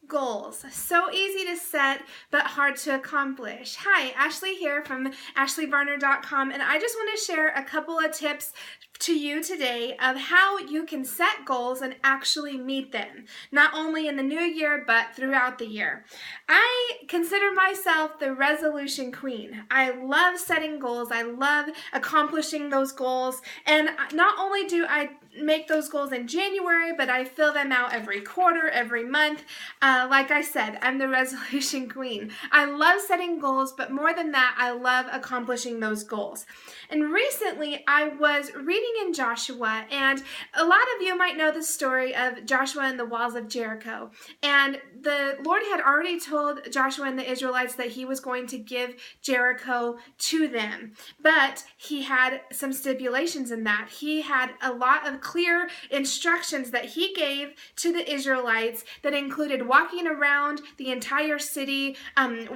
Goals. So easy to set, but hard to accomplish. Hi, Ashley here from ashleyvarner.com, and I just want to share a couple of tips to you today of how you can set goals and actually meet them, not only in the new year, but throughout the year. I consider myself the resolution queen. I love setting goals. I love accomplishing those goals, and not only do I make those goals in January, but I fill them out every quarter, every month. Like I said, I'm the resolution queen. I love setting goals, but more than that, I love accomplishing those goals. And recently, I was reading in Joshua, and a lot of you might know the story of Joshua and the walls of Jericho. And the Lord had already told Joshua and the Israelites that he was going to give Jericho to them. But he had some stipulations in that. He had a lot of clear instructions that he gave to the Israelites that included walking around the entire city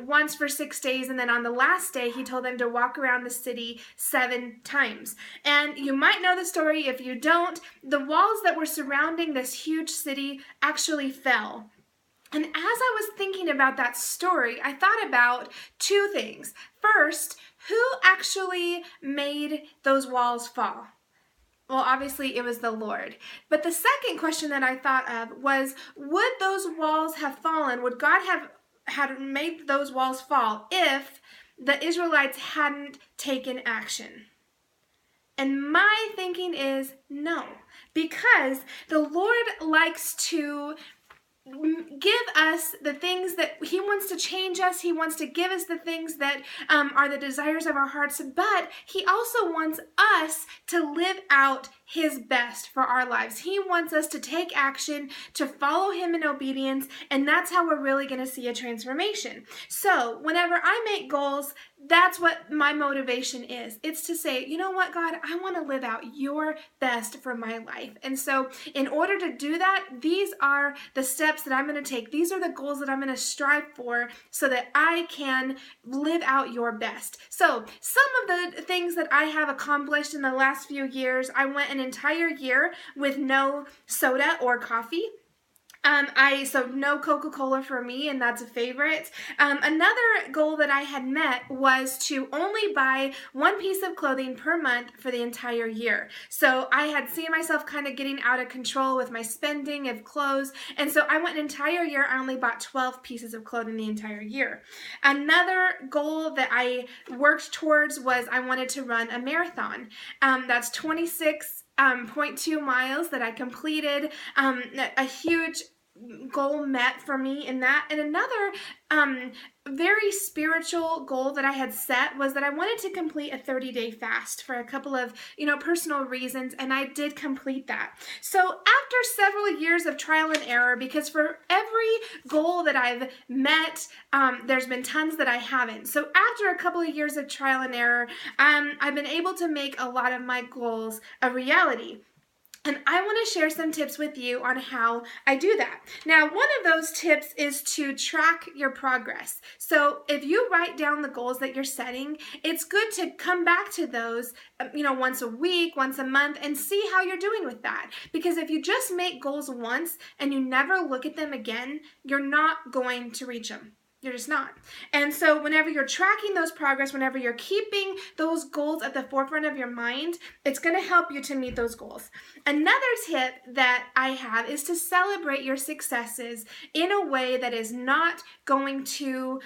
once for 6 days, and then on the last day he told them to walk around the city 7 times. And you might know the story. If you don't, the walls that were surrounding this huge city actually fell. And as I was thinking about that story, I thought about two things. First, who actually made those walls fall? Well, obviously it was the Lord. But the second question that I thought of was, would those walls have fallen? Would God have had made those walls fall if the Israelites hadn't taken action? And my thinking is no, because the Lord likes to give us the things that he wants to change us. He wants to give us the things that are the desires of our hearts, but he also wants us to live out his best for our lives. He wants us to take action, to follow him in obedience, and that's how we're really going to see a transformation. So whenever I make goals, that's what my motivation is. It's to say, you know what, God, I want to live out your best for my life. And so in order to do that, these are the steps that I'm going to take. These are the goals that I'm going to strive for so that I can live out your best. So some of the things that I have accomplished in the last few years, I went an entire year with no soda or coffee. So no Coca-Cola for me, and that's a favorite. Another goal that I had met was to only buy one piece of clothing per month for the entire year. So I had seen myself kind of getting out of control with my spending of clothes, and so I went an entire year, I only bought 12 pieces of clothing the entire year. Another goal that I worked towards was I wanted to run a marathon. That's 26.2 miles that I completed, a huge goal met for me in that. And another very spiritual goal that I had set was that I wanted to complete a 30-day fast for a couple of, personal reasons, and I did complete that. So after several years of trial and error, because for every goal that I've met, there's been tons that I haven't. So after a couple of years of trial and error, I've been able to make a lot of my goals a reality. And I want to share some tips with you on how I do that. Now, one of those tips is to track your progress. So if you write down the goals that you're setting, it's good to come back to those, once a week, once a month, and see how you're doing with that. Because if you just make goals once and you never look at them again, you're not going to reach them. You're just not. And so whenever you're tracking those progress, whenever you're keeping those goals at the forefront of your mind, it's going to help you to meet those goals. Another tip that I have is to celebrate your successes in a way that is not going to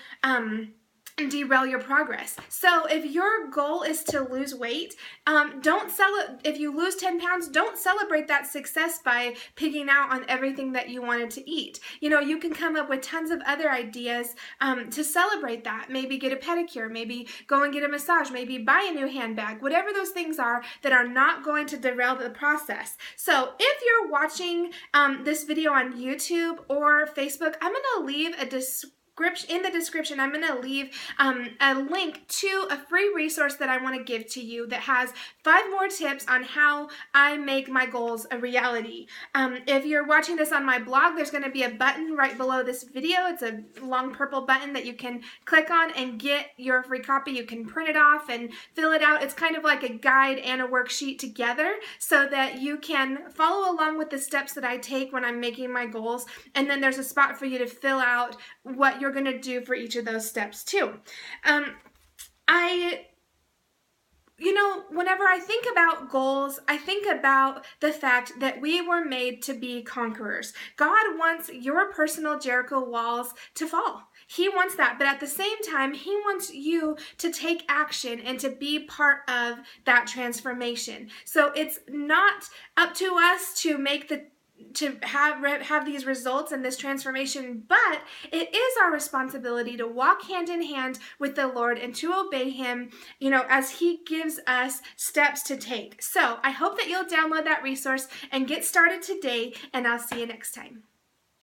derail your progress. So if your goal is to lose weight, if you lose 10 pounds, don't celebrate that success by picking out on everything that you wanted to eat. You can come up with tons of other ideas to celebrate that. Maybe get a pedicure, maybe go and get a massage, maybe buy a new handbag, whatever those things are that are not going to derail the process. So if you're watching this video on YouTube or Facebook, I'm going to leave a in the description, I'm going to leave a link to a free resource that I want to give to you that has 5 more tips on how I make my goals a reality. If you're watching this on my blog, there's going to be a button right below this video. It's a long purple button that you can click on and get your free copy. You can print it off and fill it out. It's kind of like a guide and a worksheet together so that you can follow along with the steps that I take when I'm making my goals. And then there's a spot for you to fill out what you're going to do for each of those steps too. Whenever I think about goals, I think about the fact that we were made to be conquerors. God wants your personal Jericho walls to fall. He wants that, but at the same time, he wants you to take action and to be part of that transformation. So it's not up to us to have these results and this transformation, but it is our responsibility to walk hand in hand with the Lord and to obey him, as he gives us steps to take. So I hope that you'll download that resource and get started today, and I'll see you next time.